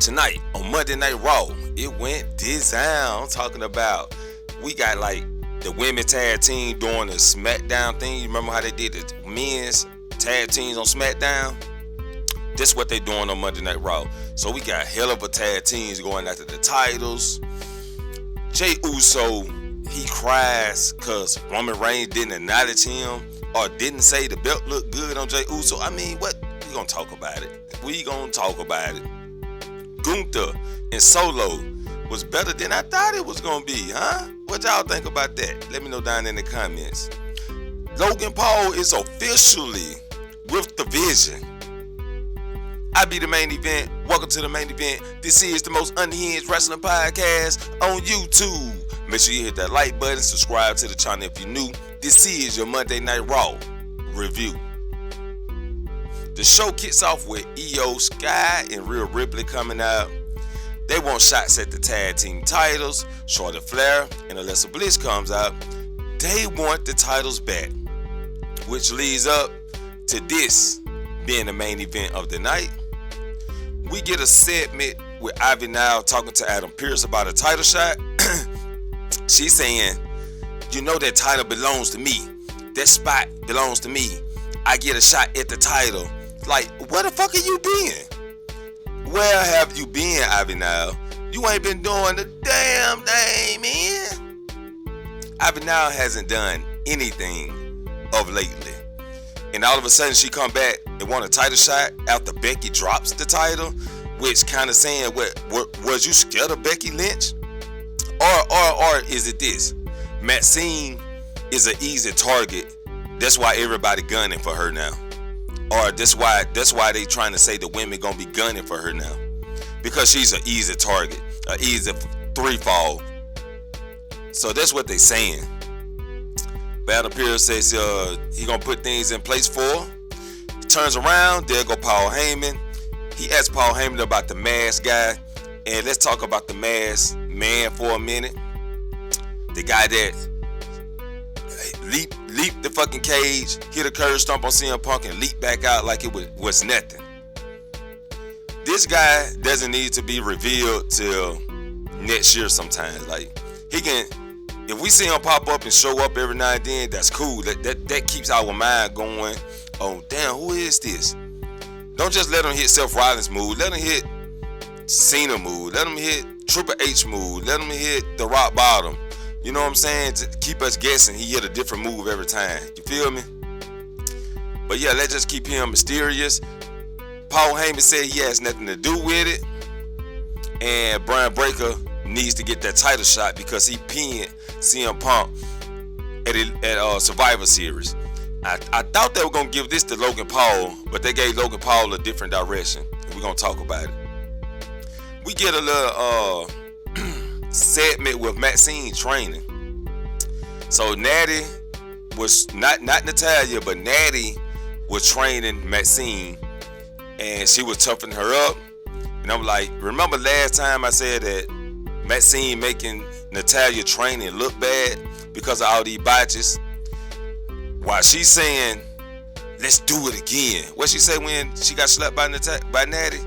Tonight on Monday Night Raw, it went down. I'm talking about we got like the women tag team doing the SmackDown thing. You remember how they did the men's tag teams on SmackDown? This what they doing on Monday Night Raw. So we got hell of a tag teams going after the titles. Jey Uso, he cries because Roman Reigns didn't acknowledge him or didn't say the belt looked good on Jey Uso. I mean, what? We gonna talk about it. We gonna talk about it. Gunther and Solo was better than I thought it was gonna be, huh? What y'all think about that? Let me know down in the comments. Logan Paul is officially with the Vision. I be the main event. Welcome to the main event. This is the most unhinged wrestling podcast on YouTube. Make sure you hit that like button, subscribe to the channel if you're new. This is your Monday Night Raw review. The show kicks off with Io Sky and Rhea Ripley coming out. They want shots at the tag team titles. Charlotte Flair and Alexa Bliss comes out. They want the titles back, which leads up to this being the main event of the night. We get a segment with Ivy now talking to Adam Pearce about a title shot. She's saying, you know that title belongs to me. That spot belongs to me. I get a shot at the title. Like, where the fuck have you been? Where have you been, Ivy now? You ain't been doing the damn thing, man. Ivy now hasn't done anything of lately. And all of a sudden she come back and want a title shot after Becky drops the title, which kind of saying, what was you scared of Becky Lynch? Or is it this? Maxine is an easy target. That's why everybody gunning for her now. Or that's why they trying to say the women gonna be gunning for her now. Because she's an easy target, an easy three fall. So that's what they saying. Adam Pearce says he gonna put things in place for her. He turns around, there go Paul Heyman. He asks Paul Heyman about the mask guy. And let's talk about the mask man for a minute. The guy that leaped the fucking cage, hit a curb stomp on CM Punk and leaped back out like it was nothing. This guy doesn't need to be revealed till next year sometime. Like, he can, if we see him pop up and show up every now and then, that's cool. That keeps our mind going. Oh, damn, who is this? Don't just let him hit Seth Rollins move. Let him hit Cena move. Let him hit Triple H move. Let him hit the rock bottom. You know what I'm saying? To keep us guessing, he hit a different move every time. You feel me? But yeah, let's just keep him mysterious. Paul Heyman said he has nothing to do with it. And Brian Breaker needs to get that title shot because he pinned CM Punk at Survivor Series. I thought they were going to give this to Logan Paul, but they gave Logan Paul a different direction. We're going to talk about it. We get a little segment with Maxine training. So Natty was not Natalia, but Natty was training Maxine, and she was toughing her up. And I'm like, remember last time I said that Maxine making Natalia training look bad because of all these botches? While she's saying, let's do it again. What she say when she got slapped by Natty?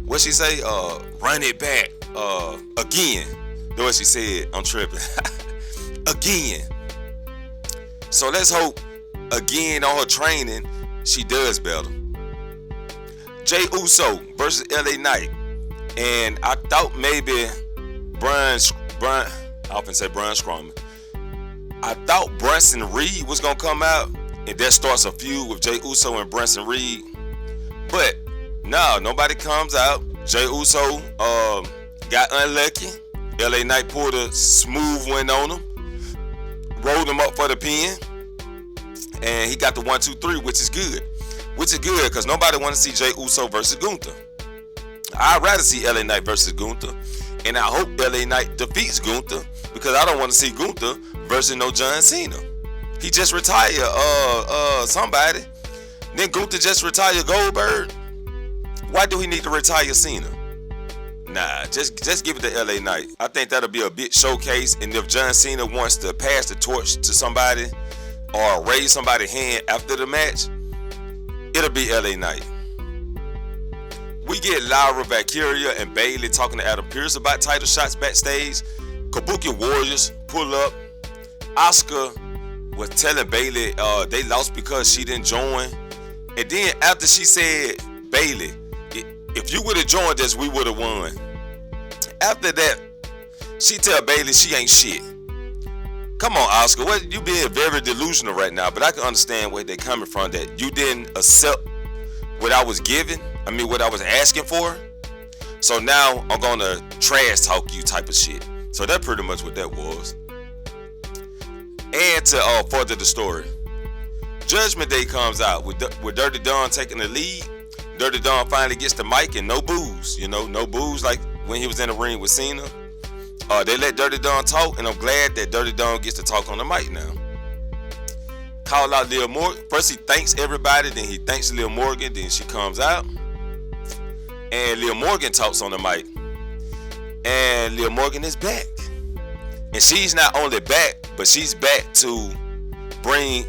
What she say? Run it back again. That's what she said. I'm tripping. Again. So let's hope again on her training she does better. Jey Uso versus LA Knight. And I thought maybe Bron Strowman. I thought Bronson Reed was gonna come out and that starts a feud with Jey Uso and Bronson Reed. But no, nobody comes out. Jey Uso got unlucky. LA Knight pulled a smooth one on him, rolled him up for the pin, and he got the 1, 2, 3, which is good. Which is good because nobody want to see Jey Uso versus Gunther. I'd rather see LA Knight versus Gunther, and I hope LA Knight defeats Gunther because I don't want to see Gunther versus no John Cena. He just retired somebody. Then Gunther just retired Goldberg. Why do he need to retire Cena? Nah, just give it to LA Knight. I think that'll be a big showcase. And if John Cena wants to pass the torch to somebody or raise somebody's hand after the match, it'll be LA Knight. We get Lyra Valkyria and Bayley talking to Adam Pearce about title shots backstage. Kabuki Warriors pull up. Asuka was telling Bayley they lost because she didn't join. And then after she said, Bayley, if you would have joined us, we would have won. After that, she tell Bayley she ain't shit. Come on, Asuka, what you being very delusional right now, but I can understand where they coming from, that you didn't accept what I was giving. I mean, what I was asking for. So now I'm gonna trash talk you type of shit. So that's pretty much what that was. And to further the story, Judgment Day comes out with Dirty Don taking the lead. Dirty Don finally gets the mic and no boos. No boos like when he was in the ring with Cena. They let Dirty Don talk, and I'm glad that Dirty Don gets to talk on the mic now. Call out Liv Morgan. First he thanks everybody, then he thanks Liv Morgan, then she comes out. And Liv Morgan talks on the mic. And Liv Morgan is back. And she's not only back, but she's back to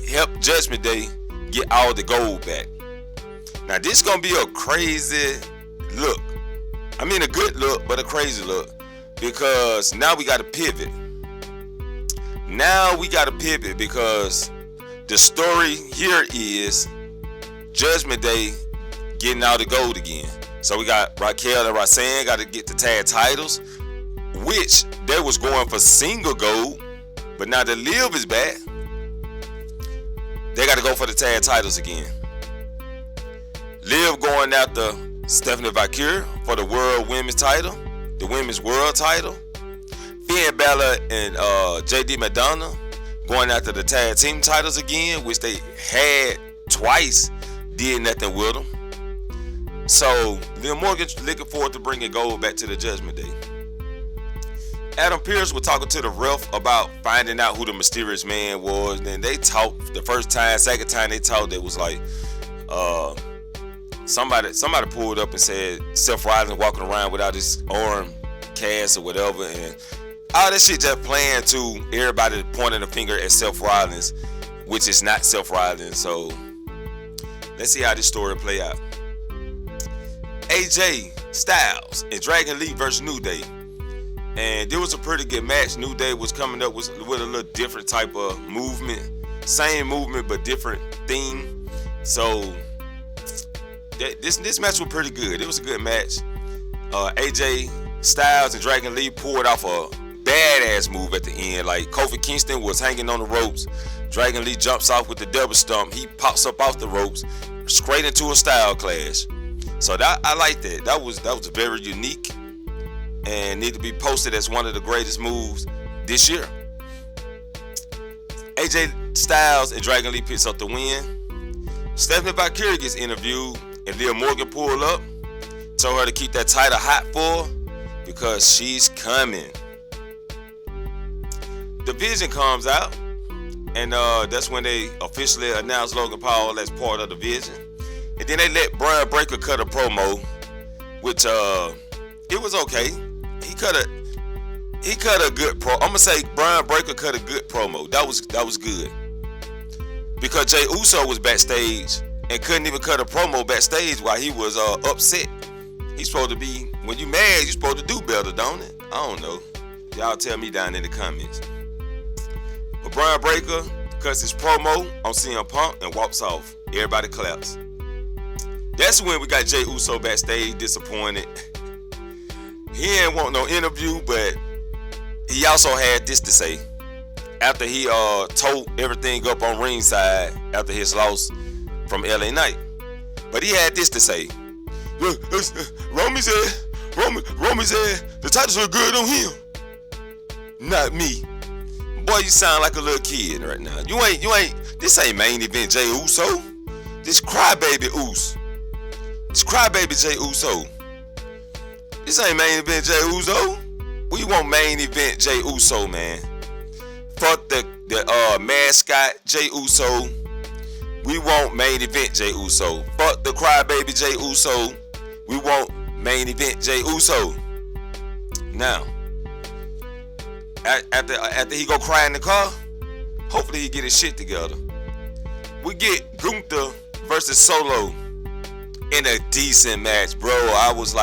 help Judgment Day get all the gold back. Now this gonna be a crazy look. I mean a good look, but a crazy look. Because now we gotta pivot. Because the story here is Judgment Day getting all the gold again. So we got Raquel and Roxanne got to get the tag titles, which they was going for single gold, but now that Liv is back, they got to go for the tag titles again. Liv going after Stephanie Valkyrie for the world women's title, the women's world title. Finn Balor and JD McDonough going after the tag team titles again, which they had twice, did nothing with them. So Liv Morgan's looking forward to bringing gold back to the Judgment Day. Adam Pearce was talking to the ref about finding out who the mysterious man was. Then they talked the first time, second time they talked, it was like somebody pulled up and said Seth Rollins walking around without his arm cast or whatever, and all that shit just playing to everybody pointing a finger at Seth Rollins, which is not Seth Rollins. So let's see how this story play out. AJ Styles and Dragon Lee versus New Day. And there was a pretty good match. New Day was coming up with a little different type of movement. Same movement, but different theme. So this match was pretty good. It was a good match. AJ Styles and Dragon Lee pulled off a badass move at the end. Like Kofi Kingston was hanging on the ropes. Dragon Lee jumps off with the double stomp. He pops up off the ropes, straight into a style clash. So that I like that. That was very unique and need to be posted as one of the greatest moves this year. AJ Styles and Dragon Lee picks up the win. Stephanie Valkyrie gets interviewed and Liv Morgan pulled up, told her to keep that title hot for her because she's coming. The Vision comes out, and that's when they officially announced Logan Paul as part of the Vision. And then they let Bron Breakker cut a promo, which it was okay. He cut a good pro. I'm gonna say Bron Breakker cut a good promo. That was good. Because Jey Uso was backstage and couldn't even cut a promo backstage while he was upset. He's supposed to be, when you mad, you're supposed to do better, don't it? I don't know. Y'all tell me down in the comments. But Bron Breakker cuts his promo on CM Punk and walks off. Everybody claps. That's when we got Jey Uso backstage, disappointed. He ain't want no interview, but he also had this to say. After he tore everything up on ringside after his loss from LA Knight. But he had this to say. Romy said the titles are good on him. Not me. Boy, you sound like a little kid right now. You ain't, this ain't main event Jey Uso. This crybaby Uso. This crybaby Jey Uso. This ain't main event Jey Uso. We want main event Jey Uso, man. Fuck the mascot Jey Uso. We want main event Jey Uso. Fuck the crybaby Jey Uso. We want main event Jey Uso. Now, after he go cry in the car, hopefully he get his shit together. We get Gunther versus Solo. in a decent match, bro. I was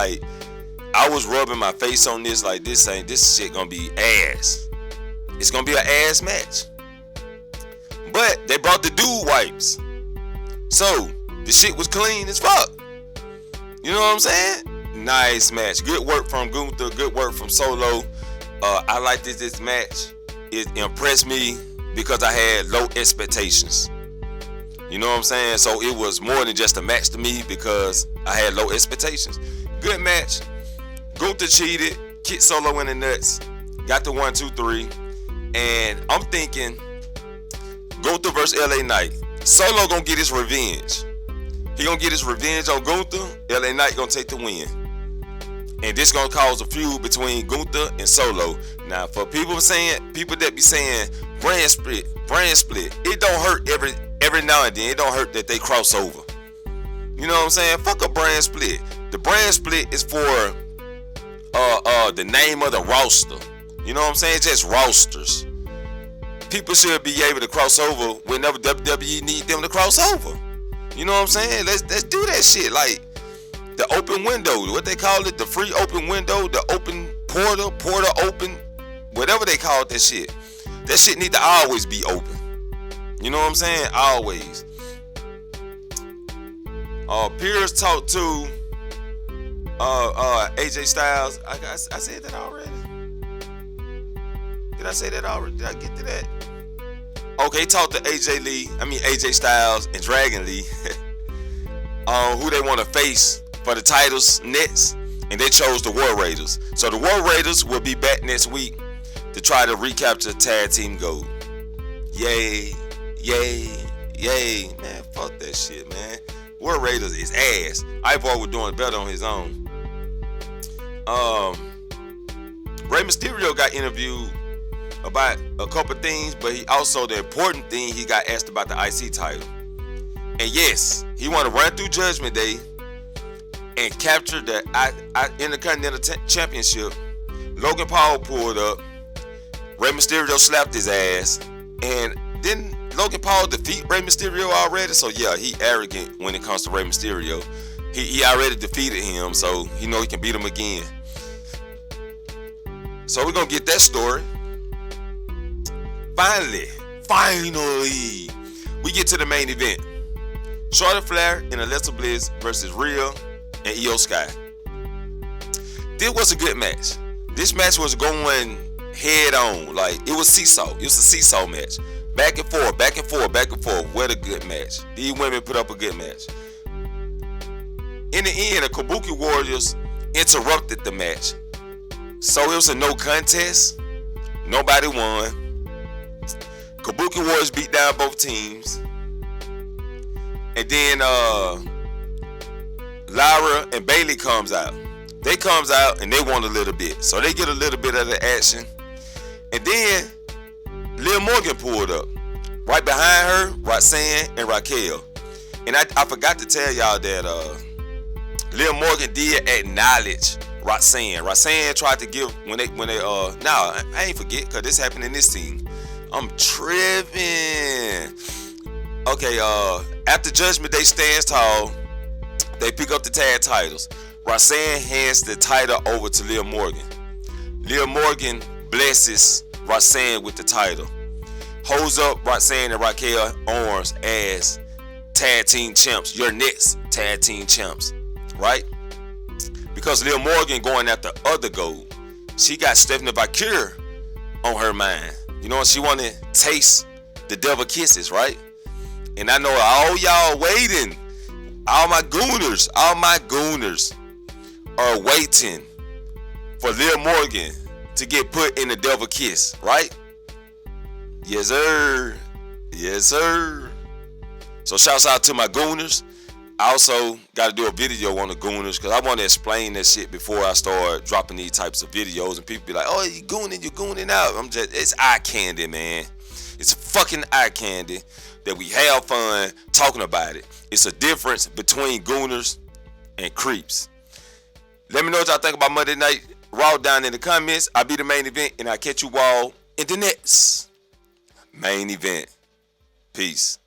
rubbing my face on this like this shit gonna be ass. It's gonna be an ass match. But they brought the dude wipes. So the shit was clean as fuck. You know what I'm saying? Nice match. Good work from Gunther. Good work from Solo. I like this match. It impressed me because I had low expectations. You know what I'm saying? So it was more than just a match to me because I had low expectations. Good match. Gunther cheated. Kicked Solo in the nuts. Got the 1, 2, 3. And I'm thinking Gunther versus LA Knight. Solo gonna get his revenge. He gonna get his revenge on Gunther. LA Knight gonna take the win. And this gonna cause a feud between Gunther and Solo. Now, for people that be saying brand split, it don't hurt every now and then. It don't hurt that they cross over. You know what I'm saying? Fuck a brand split. The brand split is for the name of the roster. You know what I'm saying? Just rosters. People should be able to cross over whenever WWE need them to cross over. You know what I'm saying? Let's do that shit. Like the open window, what they call it, the free open window, the open portal open, whatever they call it, that shit. That shit need to always be open. You know what I'm saying? Always. Pierce talked to AJ Styles. I said that already. Did I say that already? Did I get to that? Okay, he talked to AJ Styles and Dragon Lee on who they want to face for the titles next, and they chose the War Raiders. So the War Raiders will be back next week to try to recapture tag team gold. Yay, man, fuck that shit, man. War Raiders is ass. Ivar was doing better on his own. Rey Mysterio got interviewed about a couple things, but he also, the important thing, he got asked about the IC title. And yes, he want to run through Judgment Day and capture the Intercontinental Championship. Logan Paul pulled up. Rey Mysterio slapped his ass. And didn't Logan Paul defeat Rey Mysterio already? So yeah, he arrogant when it comes to Rey Mysterio. He already defeated him, so he know he can beat him again. So we're going to get that story. Finally, we get to the main event. Charlotte Flair and Alexa Bliss versus Rhea and Io Sky. This was a good match. This match was going head on. Like, it was seesaw. It was a seesaw match. Back and forth. What a good match. These women put up a good match. In the end, the Kabuki Warriors interrupted the match. So it was a no contest. Nobody won. Kabuki Warriors beat down both teams. And then Lyra and Bayley comes out. They comes out and they want a little bit. So they get a little bit of the action. And then Liv Morgan pulled up. Right behind her, Roxanne and Raquel. And I forgot to tell y'all that Liv Morgan did acknowledge Roxanne. Roxanne tried to give I ain't forget, because this happened in this scene. I'm tripping. Okay, after Judgment Day stands tall, they pick up the tag titles. Roxanne hands the title over to Liv Morgan. Liv Morgan blesses Roxanne with the title. Holds up Roxanne and Raquel arms as tag team champs. Your next tag team champs. Right? Because Liv Morgan going after other gold. She got Stephanie Valkyrie on her mind. You know, she want to taste the devil kisses, right? And I know all y'all waiting. All my gooners are waiting for Liv Morgan to get put in the devil kiss, right? Yes, sir. So shouts out to my gooners. I also got to do a video on the gooners because I want to explain that shit before I start dropping these types of videos and people be like, oh, you're gooning out. It's eye candy, man. It's fucking eye candy that we have fun talking about it. It's a difference between gooners and creeps. Let me know what y'all think about Monday Night Raw down in the comments. I'll be the main event and I'll catch you all in the next main event. Peace.